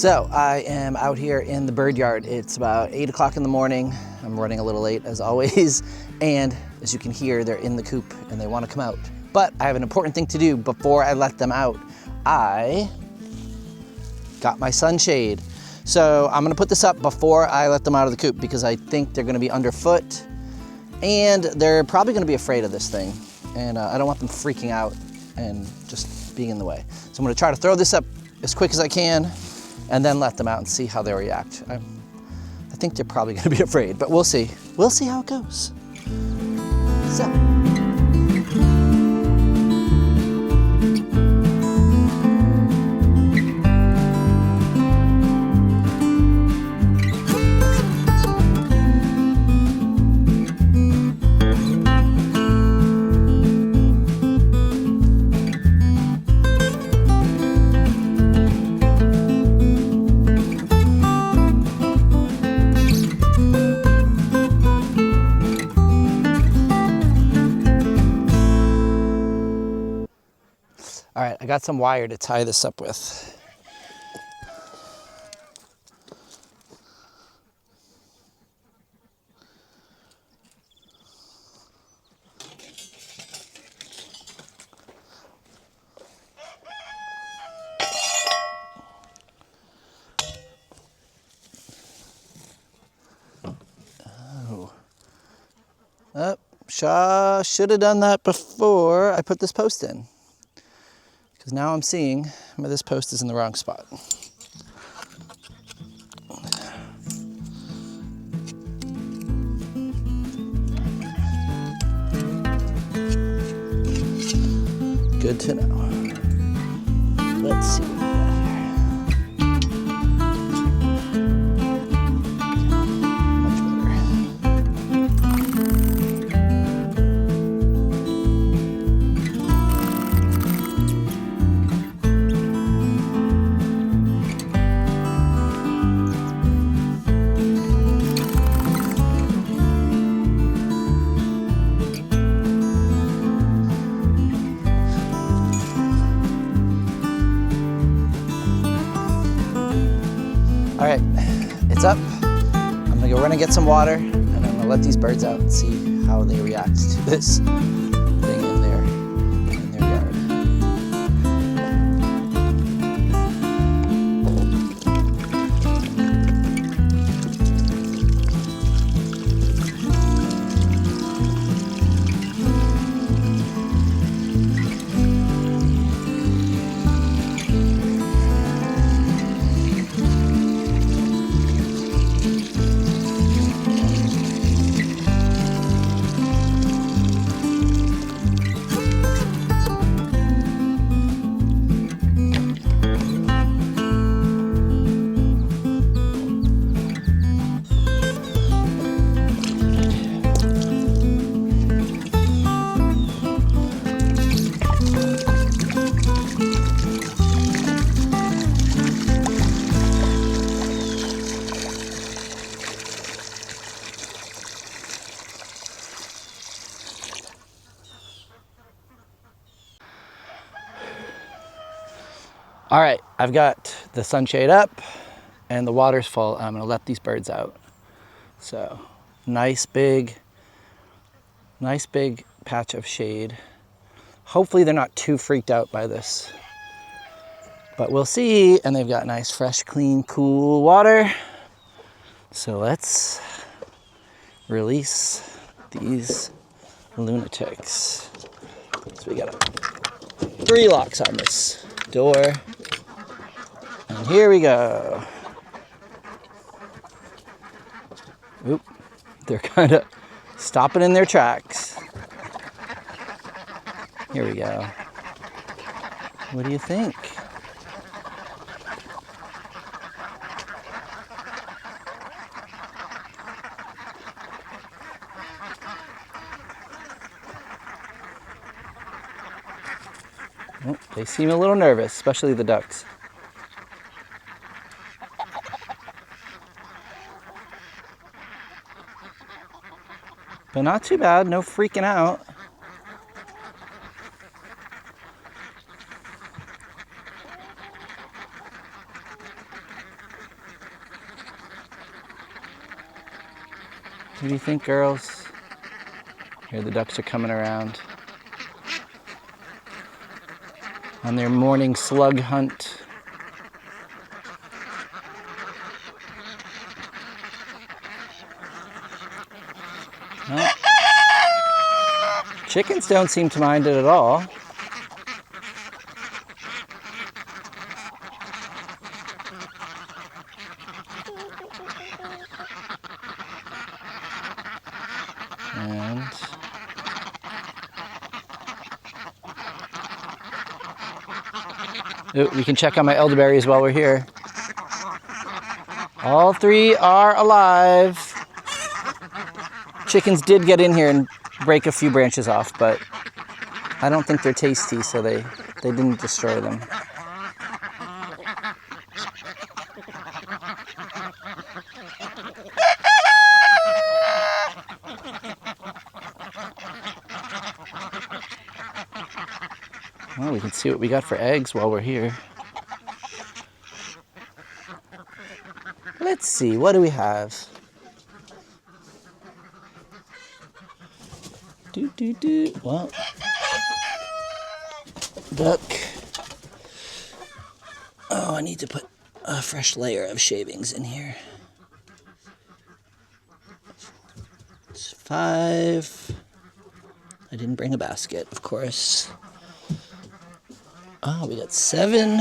So I am out here in the bird yard. It's about 8 o'clock in the morning. I'm running a little late as always. And as you can hear, they're in the coop and they want to come out. But I have an important thing to do before I let them out. I got my sunshade. So I'm gonna put this up before I let them out of the coop because I think they're gonna be underfoot and they're probably gonna be afraid of this thing. And I don't want them freaking out and just being in the way. So I'm gonna try to throw this up as quick as I can and then let them out and see how they react. I think they're probably gonna be afraid, but we'll see. We'll see how it goes. So. All right, I got some wire to tie this up with. Oh, should have done that before I put this post in. Because now I'm seeing where this post is in the wrong spot. Good to know. Let's see what we got here. All right, it's up. We're gonna get some water and I'm gonna let these birds out and see how they react to this thing in their yard. All right, I've got the sunshade up and the water's full. I'm gonna let these birds out. So, nice big patch of shade. Hopefully they're not too freaked out by this, but we'll see. And they've got nice, fresh, clean, cool water. So let's release these lunatics. So we got 3 locks on this door. And here we go. Oop, they're kind of stopping in their tracks. Here we go. What do you think? Oh, they seem a little nervous, especially the ducks. But not too bad, no freaking out. What do you think, girls? Here the ducks are coming around on their morning slug hunt. Well, chickens don't seem to mind it at all. And we can check on my elderberries while we're here. All three are alive. Chickens did get in here and break a few branches off, but I don't think they're tasty, so they didn't destroy them. Well, we can see what we got for eggs while we're here. Let's see, what do we have? Well, duck. Oh, I need to put a fresh layer of shavings in here. It's 5. I didn't bring a basket, of course. Oh, we got 7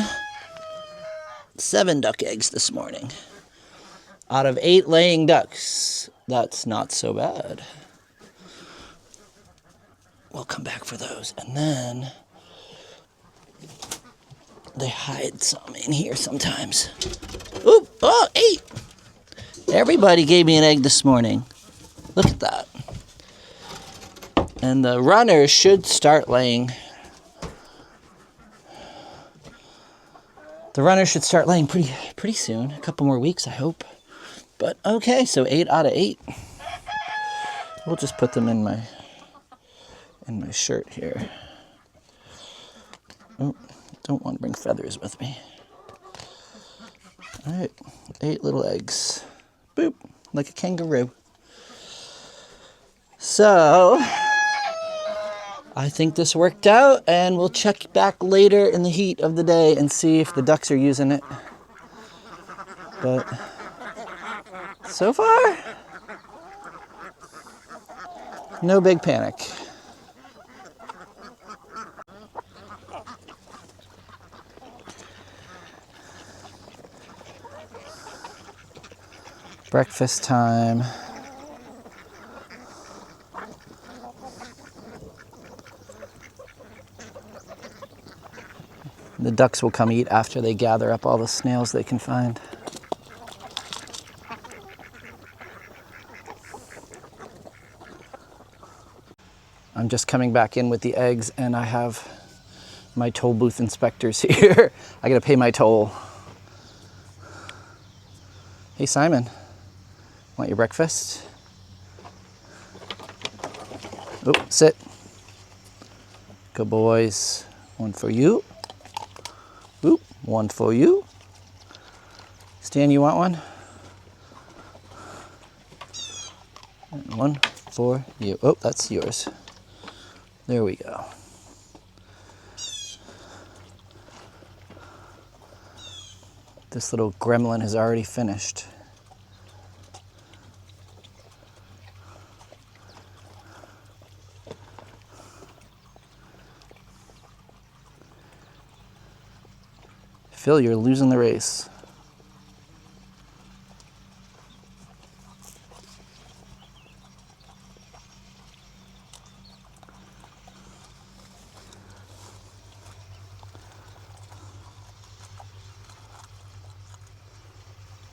duck eggs this morning. Out of 8 laying ducks. That's not so bad. We'll come back for those. And then they hide some in here sometimes. Oop, oh, 8. Everybody gave me an egg this morning. Look at that. And the runners should start laying. The runners should start laying pretty soon. A couple more weeks, I hope. But okay, so 8 out of 8. We'll just put them in my shirt here. Oh, don't want to bring feathers with me. All right, 8 little eggs. Boop, like a kangaroo. So, I think this worked out, and we'll check back later in the heat of the day and see if the ducks are using it. But so far, no big panic. Breakfast time. The ducks will come eat after they gather up all the snails they can find. I'm just coming back in with the eggs, and I have my toll booth inspectors here. I gotta pay my toll. Hey Simon, want your breakfast? Oh, sit. Good boys. One for you. Oop, one for you. Stan, you want one? And one for you. Oh, that's yours. There we go. This little gremlin has already finished. Phil, you're losing the race.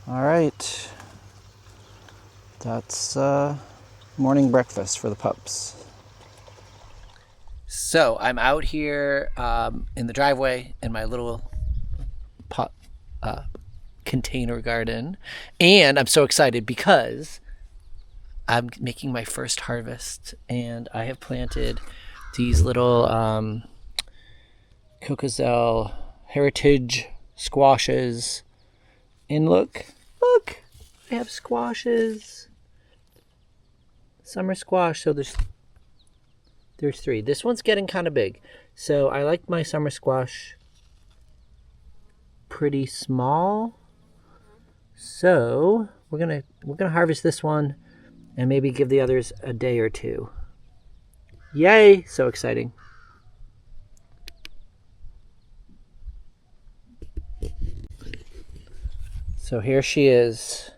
All right, that's morning breakfast for the pups. So I'm out here in the driveway in my little pot container garden, and I'm so excited because I'm making my first harvest, and I have planted these little Cocoselle heritage squashes, and look, I have squashes summer squash. So there's 3. This one's getting kind of big. So I like my summer squash pretty small. So we're gonna harvest this one and maybe give the others a day or 2. Yay! So exciting. So here she is.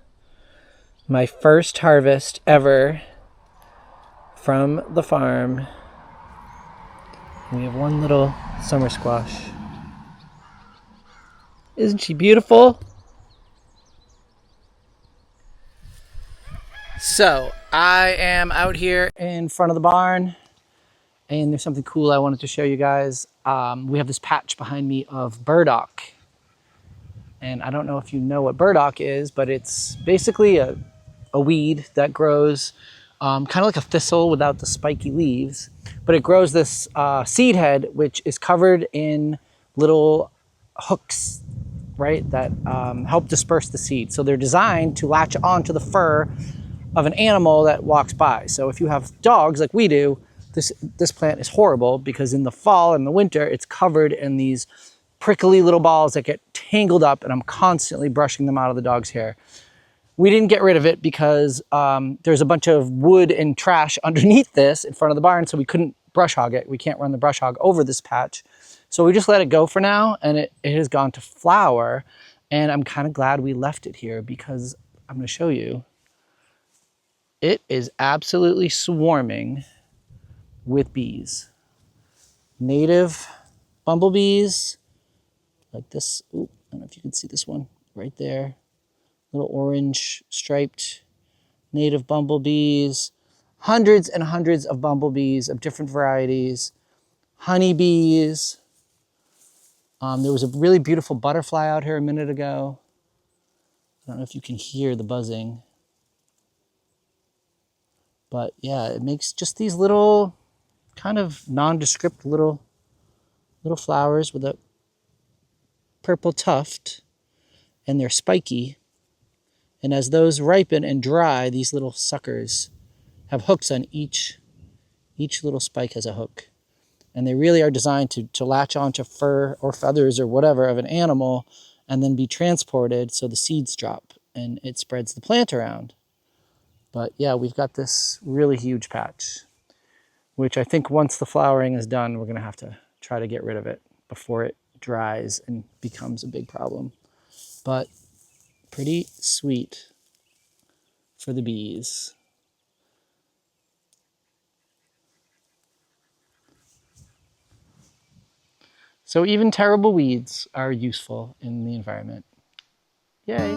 My first harvest ever from the farm. We have one little summer squash. Isn't she beautiful? So I am out here in front of the barn, and there's something cool I wanted to show you guys. We have this patch behind me of burdock. And I don't know if you know what burdock is, but it's basically a weed that grows kind of like a thistle without the spiky leaves. But it grows this seed head, which is covered in little hooks, right, that help disperse the seed. So they're designed to latch onto the fur of an animal that walks by. So if you have dogs like we do, this plant is horrible because in the fall and the winter, it's covered in these prickly little balls that get tangled up, and I'm constantly brushing them out of the dog's hair. We didn't get rid of it because there's a bunch of wood and trash underneath this in front of the barn, so we couldn't brush hog it. We can't run the brush hog over this patch. So we just let it go for now, and it has gone to flower, and I'm kind of glad we left it here because I'm going to show you. It is absolutely swarming with bees. Native bumblebees, like this. Ooh, I don't know if you can see this one right there. Little orange striped native bumblebees. Hundreds and hundreds of bumblebees of different varieties. Honeybees. There was a really beautiful butterfly out here a minute ago. I don't know if you can hear the buzzing. But yeah, it makes just these little kind of nondescript little flowers with a purple tuft, and they're spiky. And as those ripen and dry, these little suckers have hooks on each little spike has a hook. And they really are designed to latch onto fur or feathers or whatever of an animal and then be transported so the seeds drop and it spreads the plant around. But yeah, we've got this really huge patch, which I think once the flowering is done, we're going to have to try to get rid of it before it dries and becomes a big problem. But pretty sweet for the bees. So even terrible weeds are useful in the environment. Yay!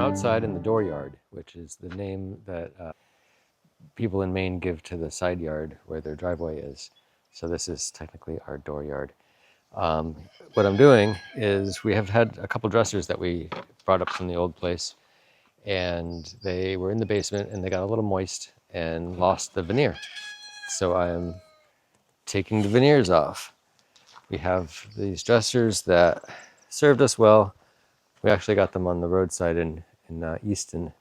Outside in the dooryard, which is the name that people in Maine give to the side yard where their driveway is. So this is technically our dooryard. What I'm doing is we have had a couple dressers that we brought up from the old place, and they were in the basement and they got a little moist and lost the veneer. So I'm taking the veneers off. We have these dressers that served us well. We actually got them on the roadside in Eastin.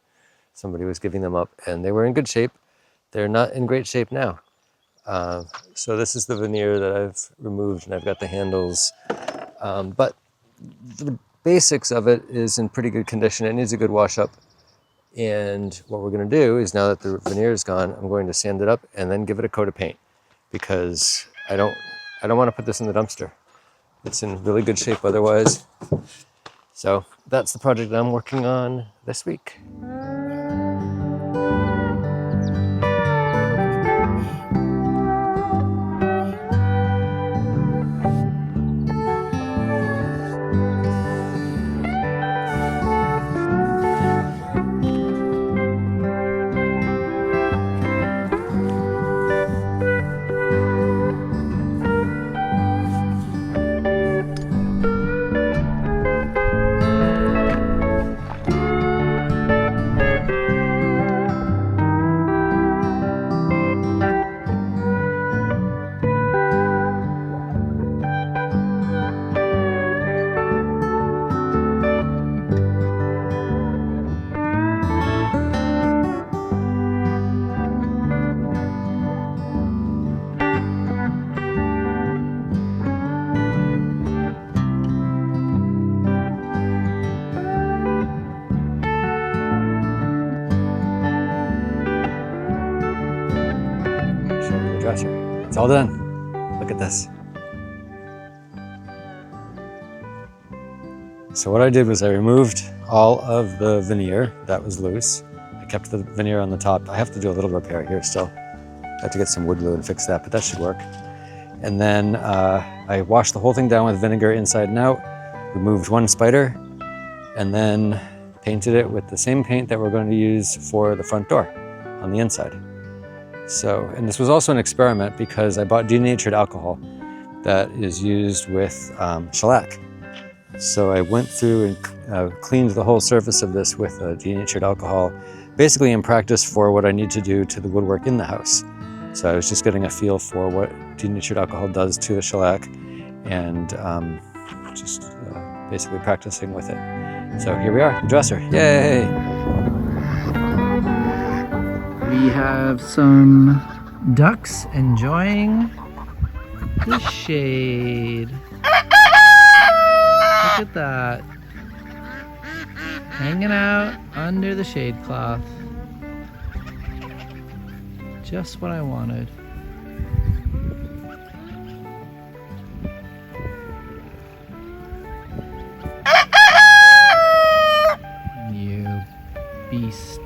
Somebody was giving them up and they were in good shape. They're not in great shape now. So this is the veneer that I've removed, and I've got the handles. But the basics of it is in pretty good condition. It needs a good wash up. And what we're going to do is, now that the veneer is gone, I'm going to sand it up and then give it a coat of paint, because I don't want to put this in the dumpster. It's in really good shape otherwise. So that's the project that I'm working on this week. dresser. It's all done. Look at this. So what I did was I removed all of the veneer that was loose. I kept the veneer on the top. I have to do a little repair here still. I have to get some wood glue and fix that, but that should work. And then I washed the whole thing down with vinegar inside and out, removed one spider, and then painted it with the same paint that we're going to use for the front door on the inside. So, and this was also an experiment because I bought denatured alcohol that is used with shellac. So I went through and cleaned the whole surface of this with denatured alcohol, basically in practice for what I need to do to the woodwork in the house. So I was just getting a feel for what denatured alcohol does to the shellac and just basically practicing with it. So here we are, the dresser, yay! We have some ducks enjoying the shade. Look at that. Hanging out under the shade cloth. Just what I wanted. You beast.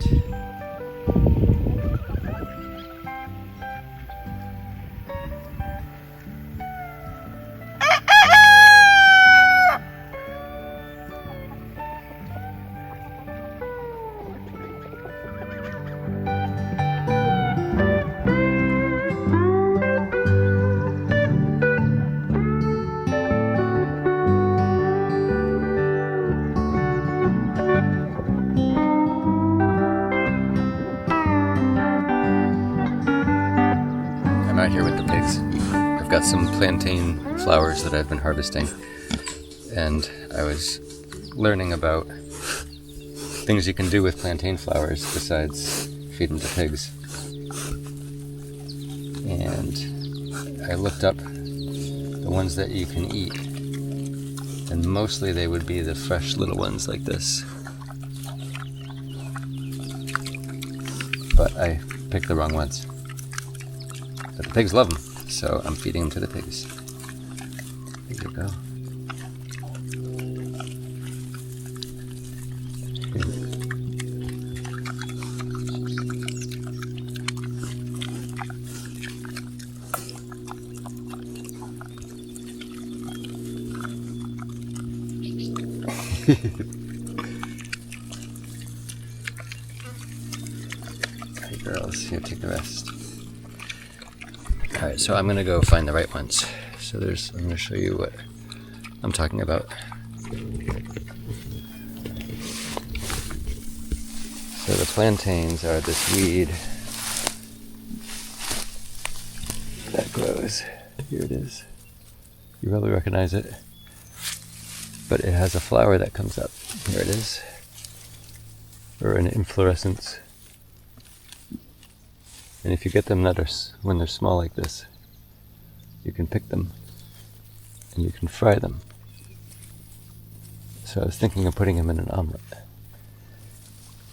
I'm out here with the pigs. I've got some plantain flowers that I've been harvesting, and I was learning about things you can do with plantain flowers besides feed them to pigs. And I looked up the ones that you can eat, and mostly they would be the fresh little ones like this. But I picked the wrong ones. But the pigs love them, so I'm feeding them to the pigs. There you go. Hey girls, here, take the rest. Alright, so I'm going to go find the right ones. So I'm going to show you what I'm talking about. So the plantains are this weed that grows. Here it is. You probably recognize it. But it has a flower that comes up. Here it is. Or an inflorescence. And if you get them when they're small like this, you can pick them and you can fry them. So I was thinking of putting them in an omelet.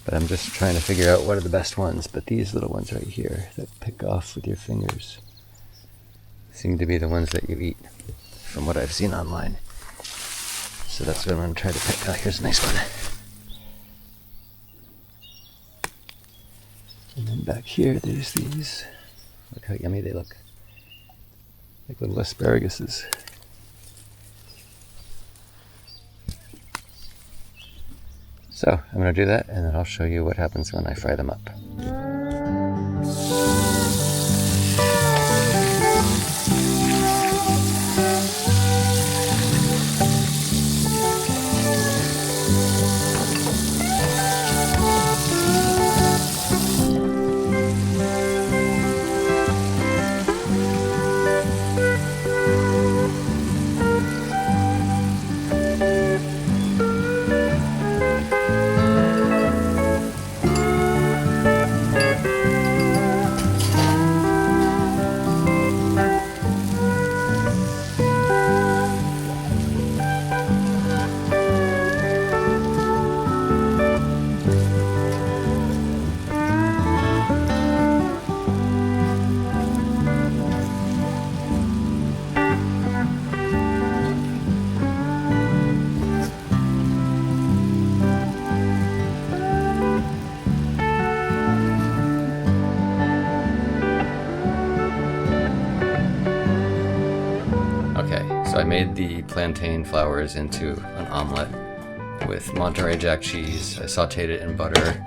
But I'm just trying to figure out what are the best ones. But these little ones right here that pick off with your fingers seem to be the ones that you eat, from what I've seen online. So that's what I'm going to try to pick. Oh, here's a nice one. And then back here, there's these. Look how yummy they look. Like little asparaguses. So I'm going to do that, and then I'll show you what happens when I fry them up. I made the plantain flowers into an omelet with Monterey Jack cheese. I sauteed it in butter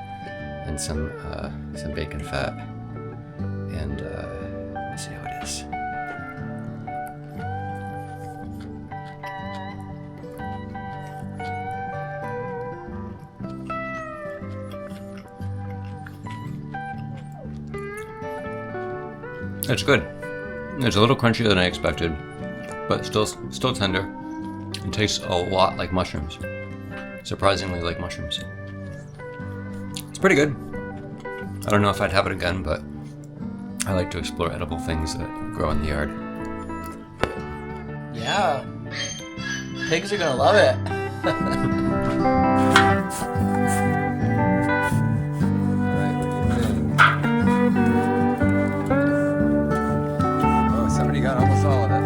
and some bacon fat. And let's see how it is. It's good. It's a little crunchier than I expected, but still tender. It tastes a lot like mushrooms. Surprisingly like mushrooms. It's pretty good. I don't know if I'd have it again, but I like to explore edible things that grow in the yard. Yeah. Pigs are gonna love it. Oh, somebody got almost all of it.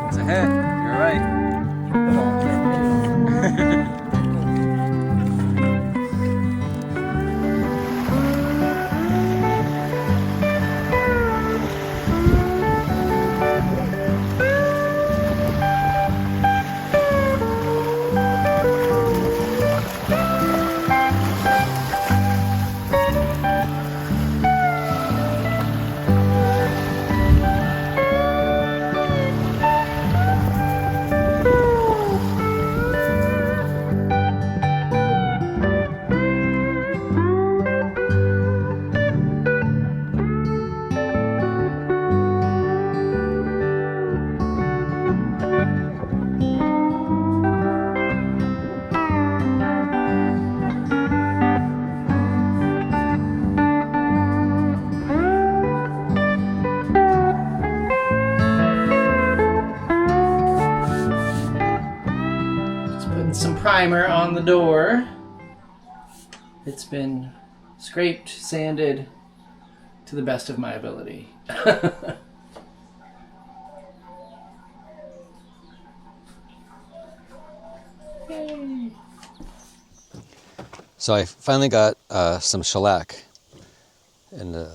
It's a hit. You're right. Some primer on the door. It's been scraped, sanded to the best of my ability. Yay. So I finally got some shellac, and I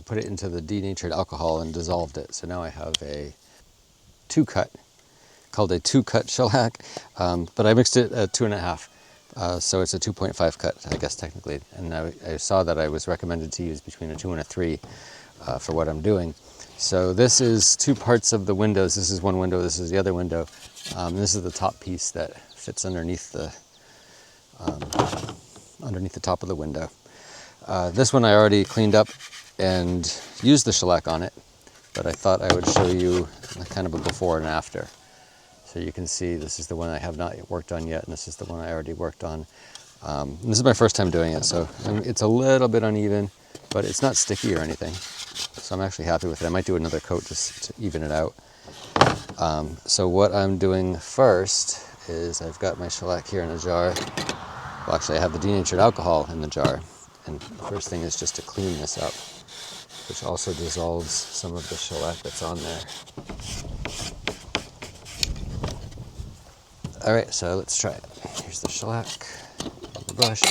put it into the denatured alcohol and dissolved it. So now I have a two-cut, called a two-cut shellac, but I mixed it at 2.5, so it's a 2.5 cut, I guess technically. And I saw that I was recommended to use between a 2 and a 3 for what I'm doing. So this is two parts of the windows. This is one window, this is the other window. This is the top piece that fits underneath the top of the window. This one I already cleaned up and used the shellac on it, but I thought I would show you kind of a before and after. So you can see this is the one I have not worked on yet, and this is the one I already worked on. This is my first time doing it, so it's a little bit uneven, but it's not sticky or anything. So I'm actually happy with it. I might do another coat just to even it out. So what I'm doing first is I've got my shellac here in a jar. Well, actually I have the denatured alcohol in the jar. And the first thing is just to clean this up, which also dissolves some of the shellac that's on there. All right, so let's try it. Here's the shellac, the brush.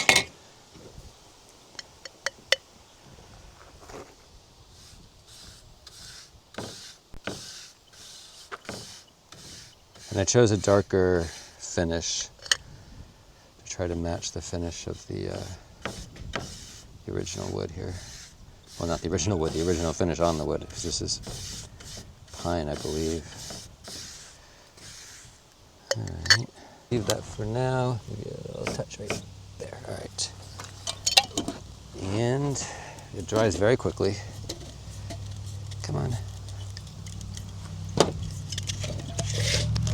And I chose a darker finish to try to match the finish of the original wood here. Well, not the original wood, the original finish on the wood, because this is pine, I believe. All right, leave that for now. Maybe a little touch right there. All right, and it dries very quickly. Come on. Put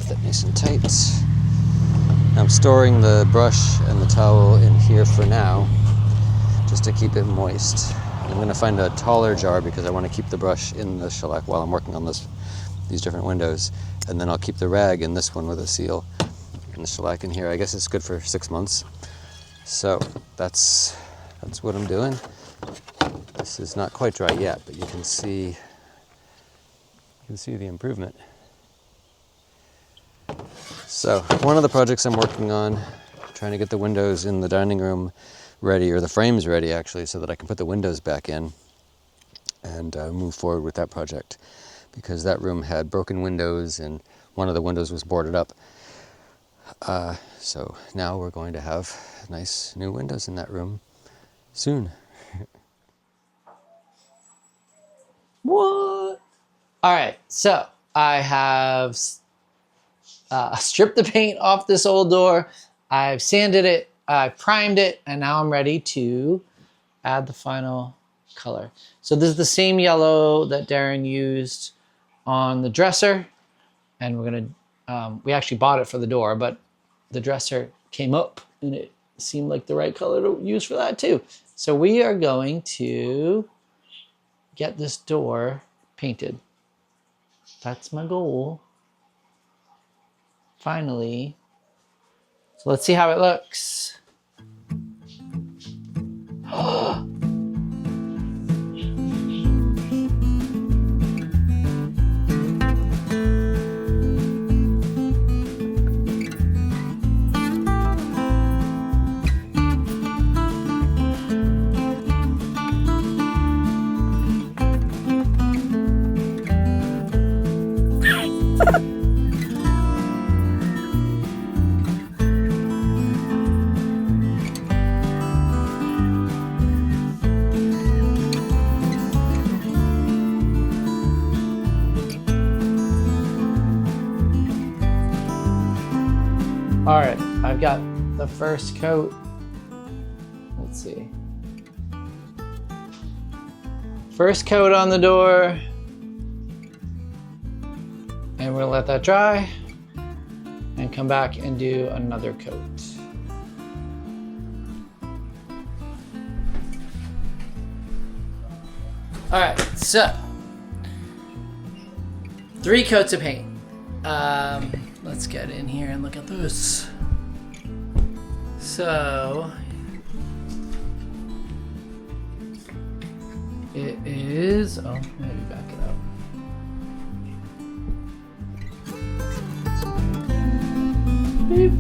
that nice and tight. I'm storing the brush and the towel in here for now, just to keep it moist. I'm going to find a taller jar because I want to keep the brush in the shellac while I'm working on these different windows. And then I'll keep the rag in this one with a seal and the shellac in here. I guess it's good for 6 months. So that's what I'm doing. This is not quite dry yet, but you can see the improvement. So one of the projects I'm working on, trying to get the windows in the dining room ready, or the frame's ready actually, so that I can put the windows back in and move forward with that project, because that room had broken windows and one of the windows was boarded up. So now we're going to have nice new windows in that room soon. What? All right, so I have stripped the paint off this old door. I've sanded it, I've primed it, and now I'm ready to add the final color. So this is the same yellow that Darren used on the dresser, and we're gonna, we actually bought it for the door, but the dresser came up and it seemed like the right color to use for that too. So we are going to get this door painted. That's my goal. Finally. So let's see how it looks. All right, I've got the first coat. Let's see. First coat on the door. And we're gonna let that dry and come back and do another coat. All right, so 3 coats of paint. Let's get in here and look at this. So it is, oh, maybe back it up. Beep.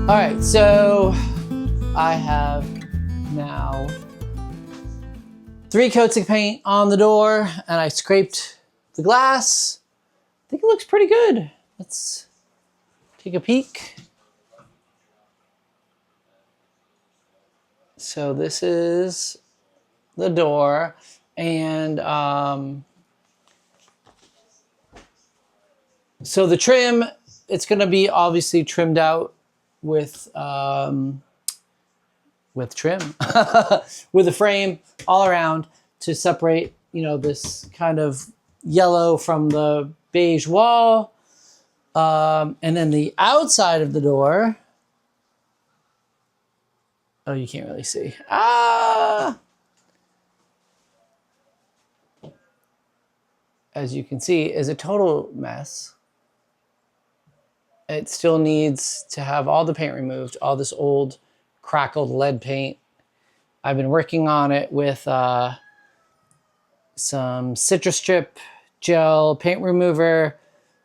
All right, so I have now 3 coats of paint on the door, and I scraped the glass. I think it looks pretty good. Let's take a peek. So this is the door, and so the trim, it's going to be obviously trimmed out with trim, with a frame all around to separate, you know, this kind of yellow from the beige wall. And then the outside of the door, oh, you can't really see. As you can see, is a total mess. It still needs to have all the paint removed, all this old crackled lead paint. I've been working on it with some citrus strip gel paint remover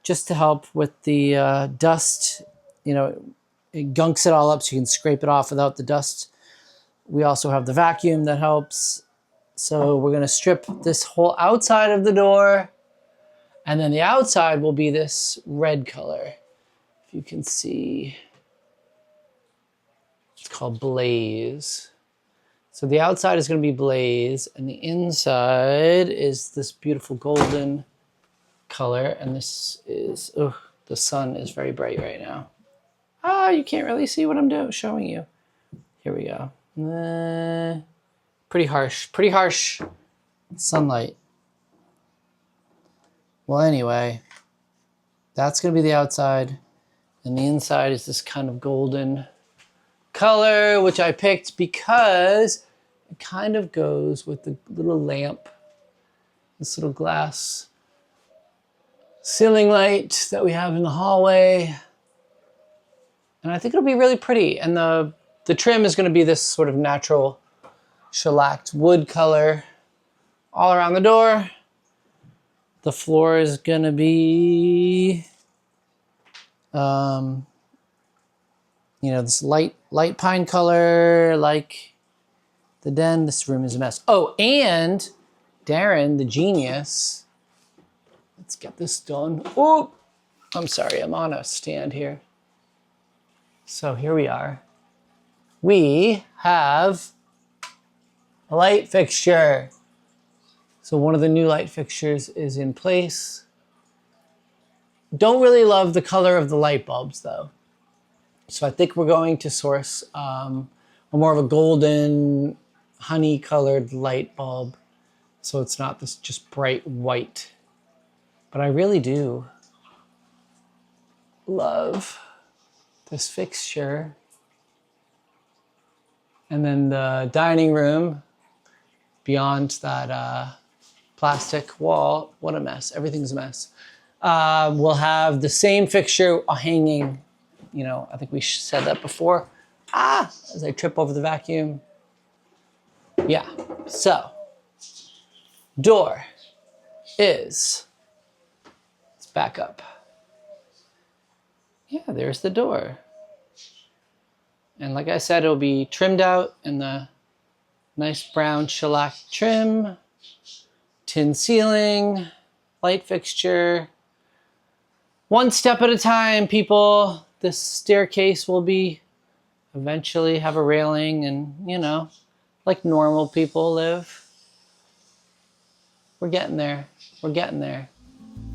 just to help with the dust. You know, it gunks it all up so you can scrape it off without the dust. We also have the vacuum that helps. So we're gonna strip this whole outside of the door, and then the outside will be this red color. If you can see, it's called Blaze. So the outside is going to be Blaze, and the inside is this beautiful golden color. And this is, oh, the sun is very bright right now. You can't really see what I'm showing you. Here we go. Pretty harsh sunlight. Well, anyway, that's going to be the outside. And the inside is this kind of golden color, which I picked because it kind of goes with the little lamp, this little glass ceiling light that we have in the hallway. And I think it'll be really pretty. And the trim is going to be this sort of natural shellacked wood color all around the door. The floor is going to be You know, this light pine color, like the den. This room is a mess. Oh, and Darren, the genius. Let's get this done. Oh, I'm sorry, I'm on a stand here. So here we are. We have a light fixture. So one of the new light fixtures is in place. Don't really love the color of the light bulbs though. So I think we're going to source a more of a golden honey colored light bulb. So it's not this just bright white. But I really do love this fixture. And then the dining room beyond that plastic wall. What a mess. Everything's a mess. We'll have the same fixture hanging. You know, I think we said that before. As I trip over the vacuum. Yeah, so door is, let's back up. Yeah, there's the door. And like I said, it'll be trimmed out in the nice brown shellac trim, tin ceiling, light fixture. One step at a time, people. This staircase will be eventually have a railing and, you know, like normal people live. We're getting there. We're getting there.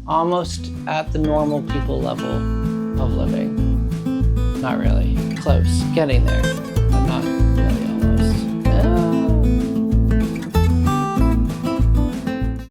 Almost at the normal people level of living. Not really. Close. Getting there, but not